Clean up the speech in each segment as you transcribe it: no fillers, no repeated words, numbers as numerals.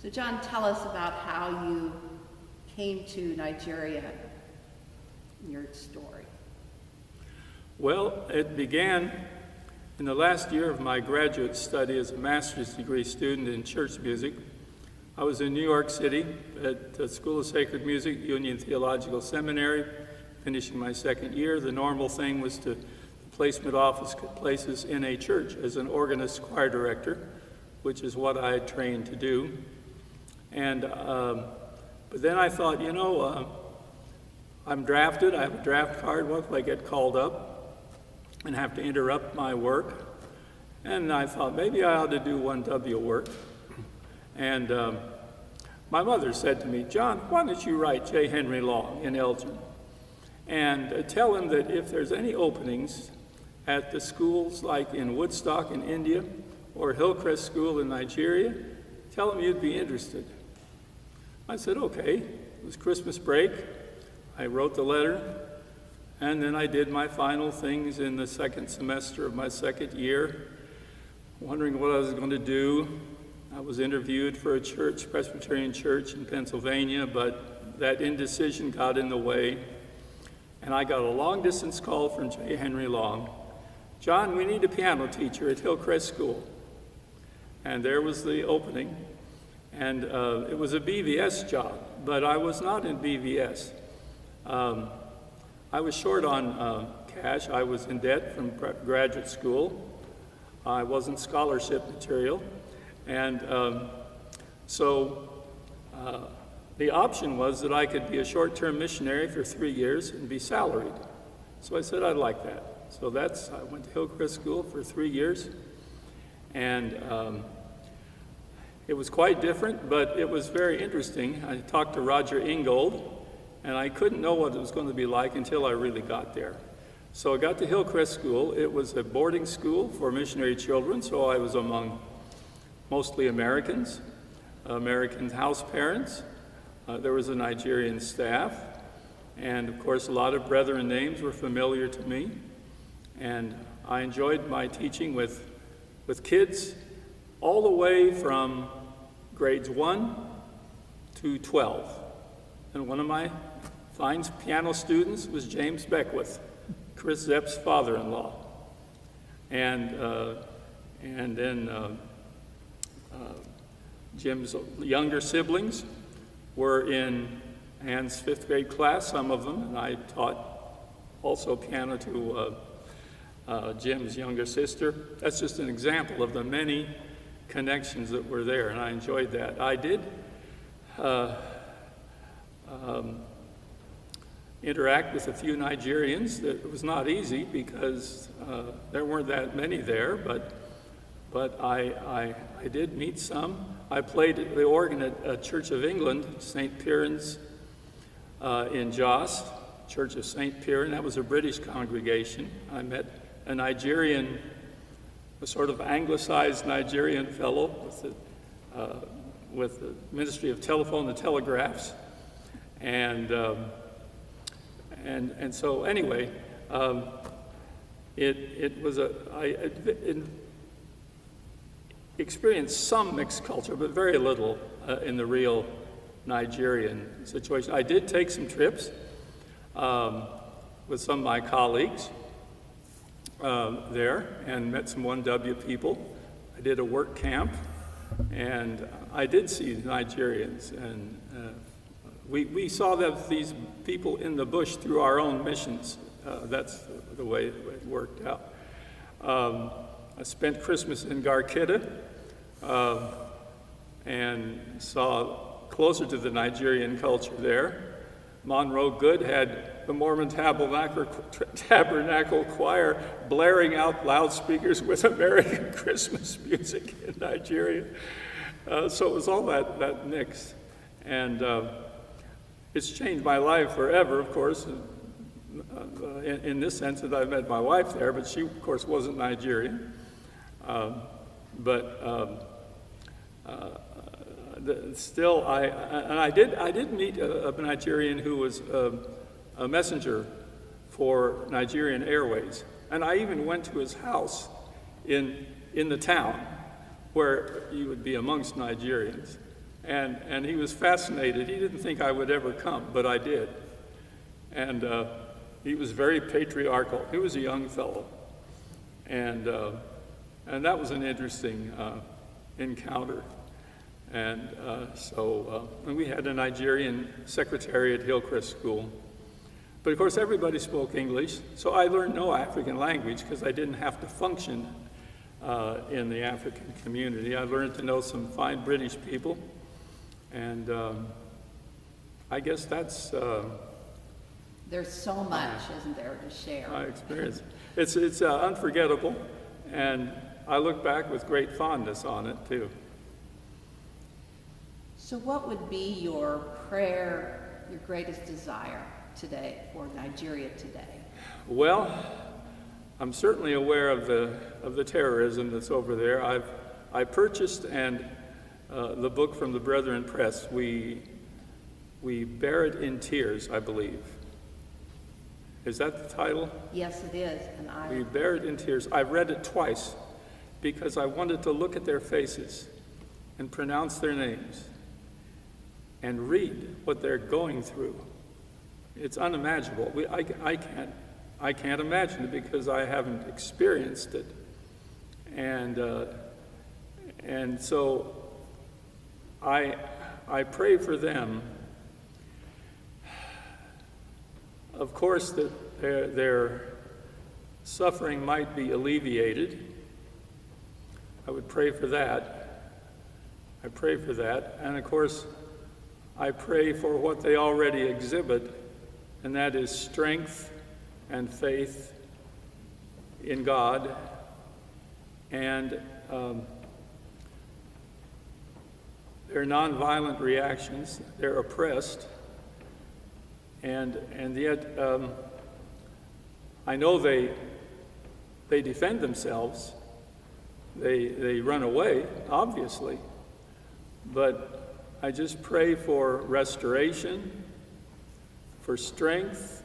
So John, tell us about how you came to Nigeria, your story. Well, it began in the last year of my graduate study as a master's degree student in church music. I was in New York City at the School of Sacred Music, Union Theological Seminary, finishing my second year. The normal thing was to placement office places in a church as an organist choir director, which is what I had trained to do. And but then I thought, you know, I'm drafted, I have a draft card. What if I get called up and have to interrupt my work? And I thought maybe I ought to do 1W work. And my mother said to me, John, why don't you write J. Henry Long in Elgin and tell him that if there's any openings at the schools like in Woodstock in India or Hillcrest School in Nigeria, tell him you'd be interested. I said, okay. It was Christmas break. I wrote the letter, and then I did my final things in the second semester of my second year, wondering what I was going to do. I was interviewed for a church, Presbyterian church in Pennsylvania, but that indecision got in the way, and I got a long-distance call from J. Henry Long. John, we need a piano teacher at Hillcrest School. And there was the opening, and it was a BVS job, but I was not in BVS. I was short on cash. I was in debt from graduate school. I wasn't scholarship material. And so the option was that I could be a short-term missionary for 3 years and be salaried. So I said I'd like that. So I went to Hillcrest School for 3 years. And it was quite different, but it was very interesting. I talked to Roger Ingold, and I couldn't know what it was going to be like until I really got there. So I got to Hillcrest School. It was a boarding school for missionary children, so I was among mostly Americans, American house parents. There was a Nigerian staff, and of course a lot of brethren names were familiar to me. And I enjoyed my teaching with kids all the way from grades 1 to 12. And one of my fine piano students was James Beckwith, Chris Zepp's father-in-law. And then Jim's younger siblings were in Ann's 5th grade class, some of them, and I taught also piano to Jim's younger sister. That's just an example of the many connections that were there, and I enjoyed that. I did interact with a few Nigerians. It was not easy because there weren't that many there, but I did meet some. I played the organ at Church of England, St. Piran's in Jos, Church of St. Piran. That was a British congregation. I met a Nigerian, a sort of anglicized Nigerian fellow with the Ministry of Telephone and Telegraphs. And so anyway, it was I experienced some mixed culture, but very little in the real Nigerian situation. I did take some trips with some of my colleagues there and met some 1W people. I did a work camp, and I did see Nigerians, and we saw these people in the bush through our own missions. That's the way it worked out. I spent Christmas in Garkita and saw closer to the Nigerian culture there. Monroe Good had the Mormon Tabernacle Choir blaring out loudspeakers with American Christmas music in Nigeria. So it was all that mix. And it's changed my life forever, of course, in this sense that I met my wife there, but she, of course, wasn't Nigerian. Still, I did meet a Nigerian who was a messenger for Nigerian Airways, and I even went to his house in the town where you would be amongst Nigerians, And he was fascinated. He didn't think I would ever come, but I did. And he was very patriarchal. He was a young fellow. And that was an interesting encounter. And so we had a Nigerian secretary at Hillcrest School. But of course, everybody spoke English, so I learned no African language because I didn't have to function in the African community. I learned to know some fine British people, and I guess that's... There's so much, isn't there, to share? My experience. It's unforgettable, and I look back with great fondness on it, too. So what would be your prayer, your greatest desire today for Nigeria today? Well, I'm certainly aware of the terrorism that's over there. I purchased the book from the Brethren Press. We Bear It in Tears, I believe. Is that the title? Yes, it is. And We Bear It in Tears. I read it twice because I wanted to look at their faces and pronounce their names and read what they're going through. It's unimaginable. I can't imagine it because I haven't experienced it. And so I pray for them. Of course, that their suffering might be alleviated. I would pray for that. I pray for that. And of course, I pray for what they already exhibit, and that is strength and faith in God, and their nonviolent reactions. They're oppressed, and yet I know they defend themselves. They run away, obviously, but I just pray for restoration, for strength,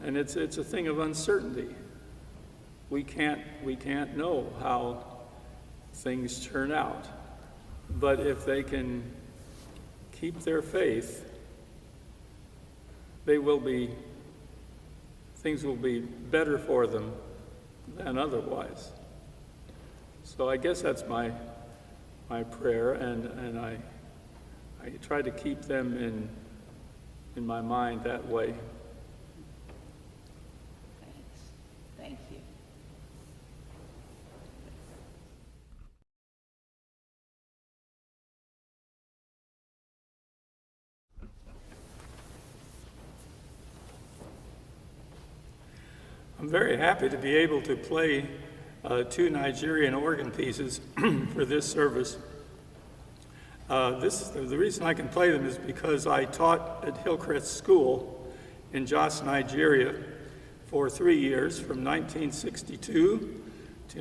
and it's a thing of uncertainty. We can't know how things turn out, but if they can keep their faith, things will be better for them than otherwise. So I guess that's my prayer, and I try to keep them in my mind that way. Thanks. Thank you. I'm very happy to be able to play 2 Nigerian organ pieces for this service. The reason I can play them is because I taught at Hillcrest School in Jos, Nigeria for 3 years, from 1962 to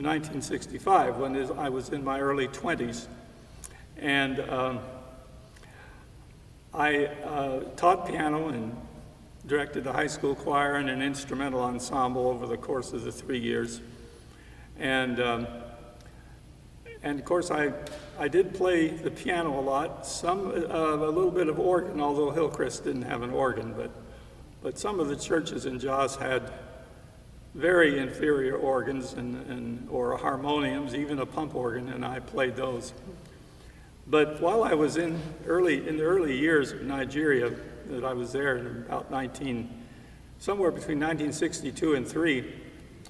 1965, when I was in my early 20s. And I taught piano and directed the high school choir and an instrumental ensemble over the course of the 3 years. And of course, I did play the piano a lot, a little bit of organ, although Hillcrest didn't have an organ, but some of the churches in Jos had very inferior organs or harmoniums, even a pump organ, and I played those. But while I was in the early years of Nigeria, that I was there in about somewhere between 1962 and 3,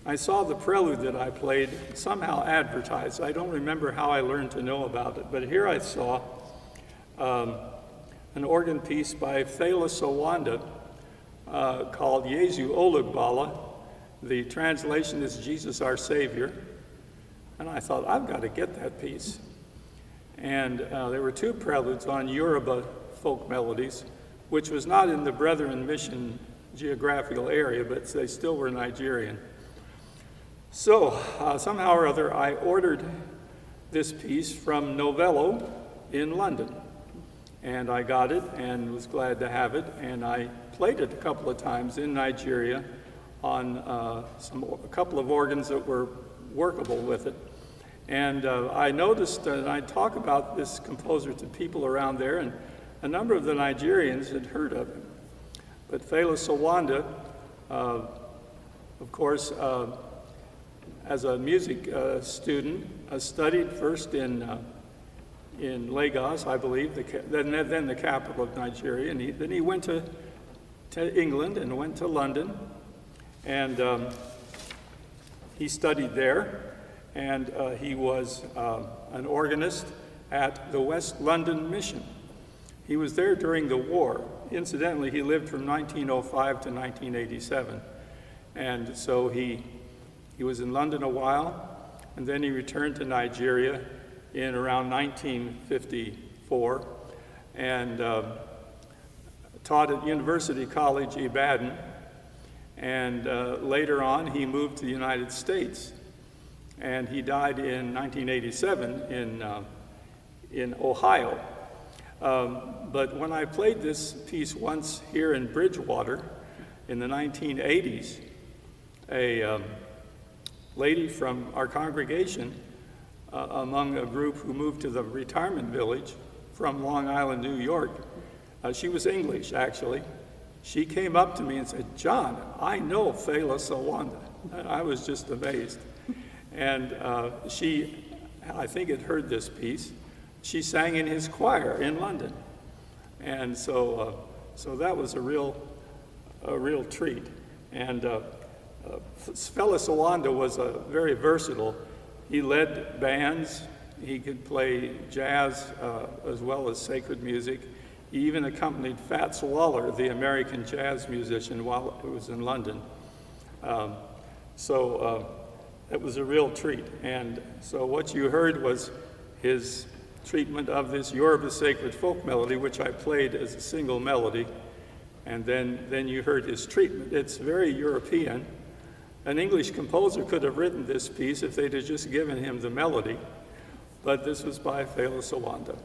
I saw the prelude that I played somehow advertised. I don't remember how I learned to know about it, but here I saw an organ piece by Fela Sowanda called Yesu Olugbala. The translation is Jesus Our Savior. And I thought, I've got to get that piece. And there were 2 preludes on Yoruba folk melodies, which was not in the Brethren Mission geographical area, but they still were Nigerian. So somehow or other, I ordered this piece from Novello in London. And I got it and was glad to have it. And I played it a couple of times in Nigeria on a couple of organs that were workable with it. And I noticed, and I talk about this composer to people around there, and a number of the Nigerians had heard of him. But Fela Sowanda, of course, as a music student, studied first in Lagos, I believe, then the capital of Nigeria, and then he went to England and went to London, and he studied there, and he was an organist at the West London Mission. He was there during the war. Incidentally, he lived from 1905 to 1987, and so he was in London a while, and then he returned to Nigeria in around 1954, and taught at University College Ibadan, and later on he moved to the United States, and he died in 1987 in Ohio. But when I played this piece once here in Bridgewater in the 1980s, a lady from our congregation, among a group who moved to the retirement village from Long Island, New York, she was English, actually. She came up to me and said, "John, I know Fela Sowanda." And I was just amazed. And she, I think, had heard this piece. She sang in his choir in London. And so that was a real treat. And Fela Sowanda was very versatile. He led bands. He could play jazz as well as sacred music. He even accompanied Fats Waller, the American jazz musician, while he was in London. It was a real treat. And so what you heard was his treatment of this Yoruba sacred folk melody, which I played as a single melody. And then you heard his treatment. It's very European. An English composer could have written this piece if they'd have just given him the melody, but this was by Fela Sowanda.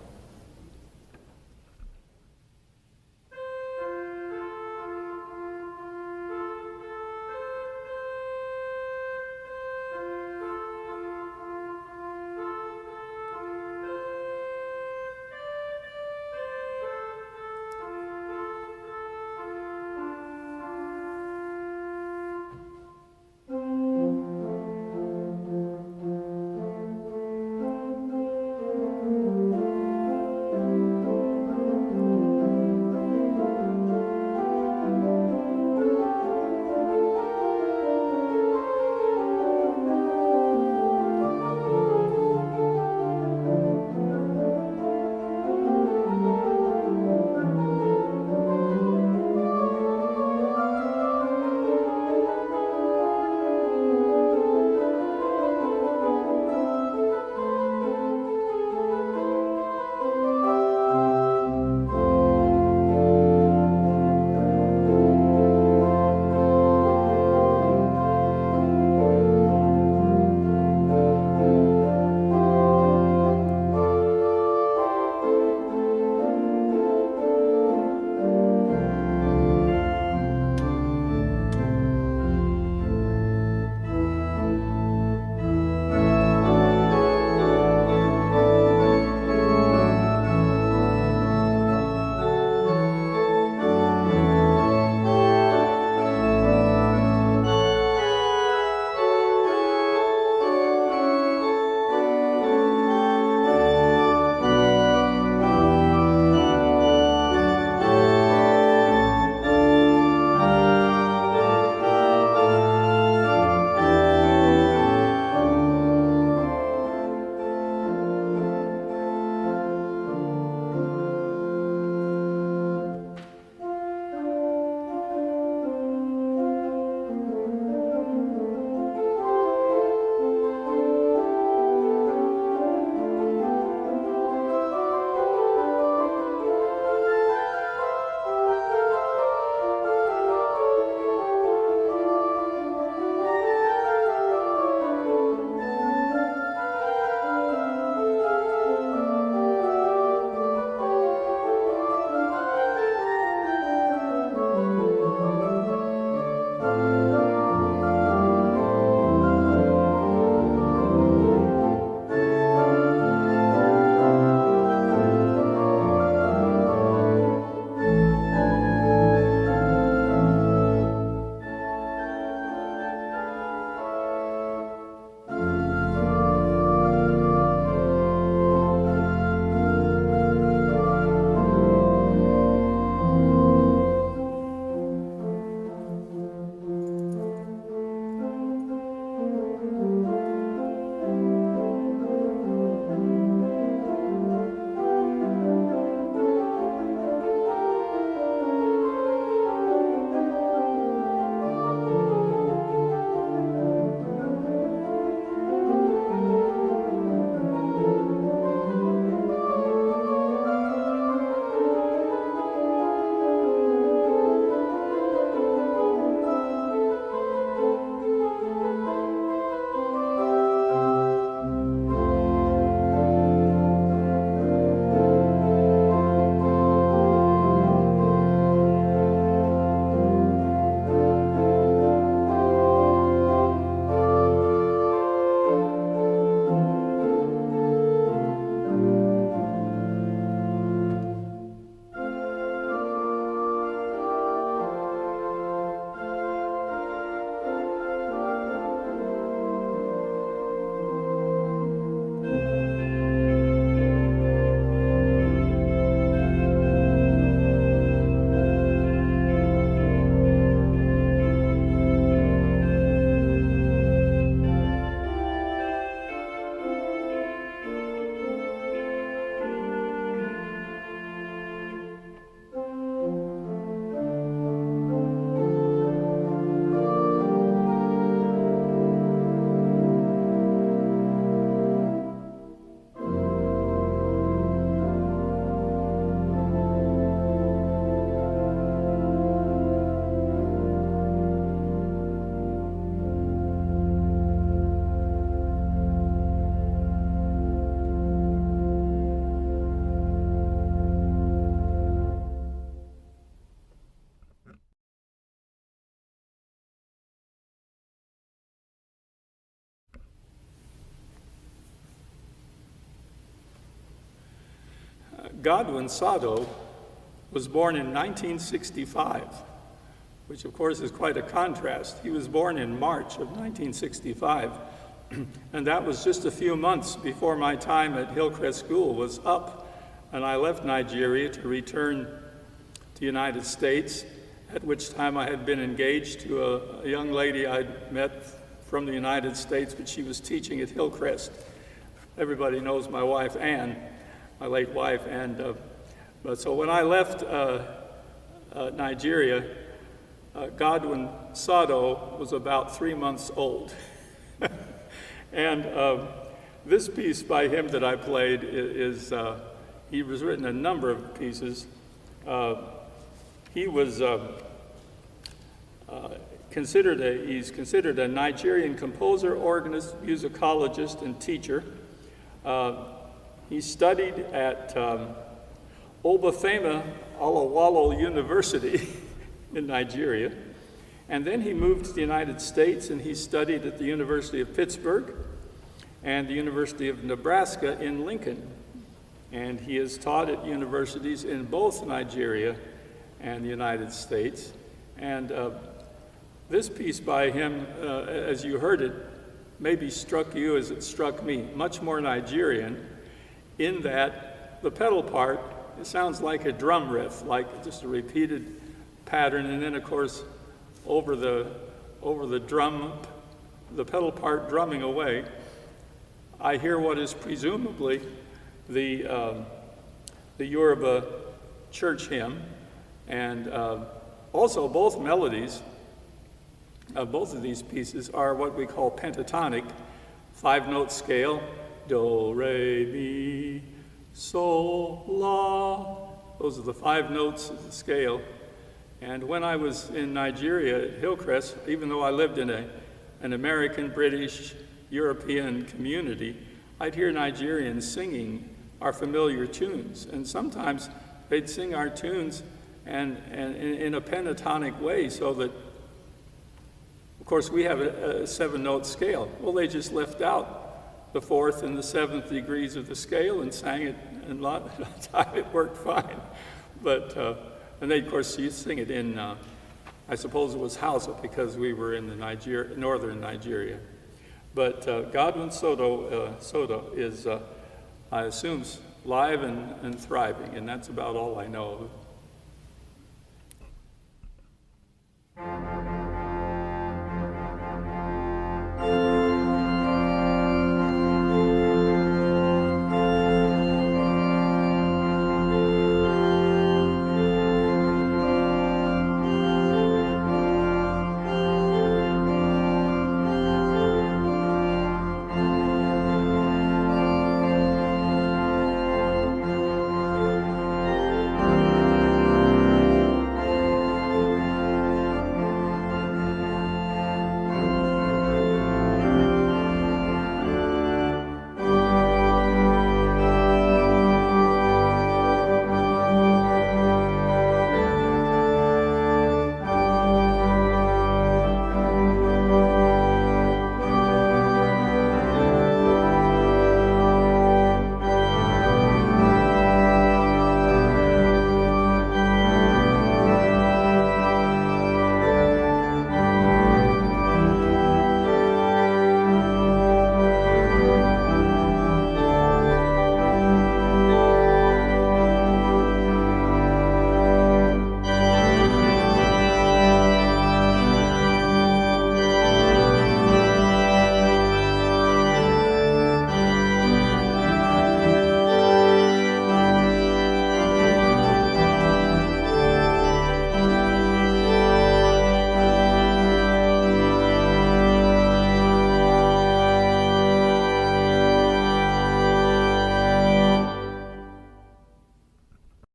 Godwin Sado was born in 1965, which of course is quite a contrast. He was born in March of 1965, and that was just a few months before my time at Hillcrest School was up, and I left Nigeria to return to the United States, at which time I had been engaged to a young lady I'd met from the United States, but she was teaching at Hillcrest. Everybody knows my wife, Ann, my late wife, and but so when I left Nigeria, Godwin Sado was about 3 months old. And this piece by him that I played is, he was written a number of pieces. He was he's considered a Nigerian composer, organist, musicologist, and teacher. He studied at Obafemi Awolowo University in Nigeria, and then he moved to the United States and he studied at the University of Pittsburgh and the University of Nebraska in Lincoln. And he has taught at universities in both Nigeria and the United States. And this piece by him, as you heard it, maybe struck you as it struck me, much more Nigerian, in that the pedal part, it sounds like a drum riff, like just a repeated pattern, and then of course over the drum, the pedal part drumming away, I hear what is presumably the Yoruba church hymn, and also both melodies of both of these pieces are what we call pentatonic, 5-note scale, do, re, mi, sol, la. Those are the 5 notes of the scale. And when I was in Nigeria at Hillcrest, even though I lived in an American, British, European community, I'd hear Nigerians singing our familiar tunes. And sometimes they'd sing our tunes and in a pentatonic way, so that, of course, we have a 7-note scale. Well, they just left out the 4th and the 7th degrees of the scale and sang it, and a lot of the time it worked fine. But, and they, of course, used to sing it in, I suppose it was Hausa, because we were in the northern Nigeria. But Godwin Sado is, I assume, live and thriving, and that's about all I know of.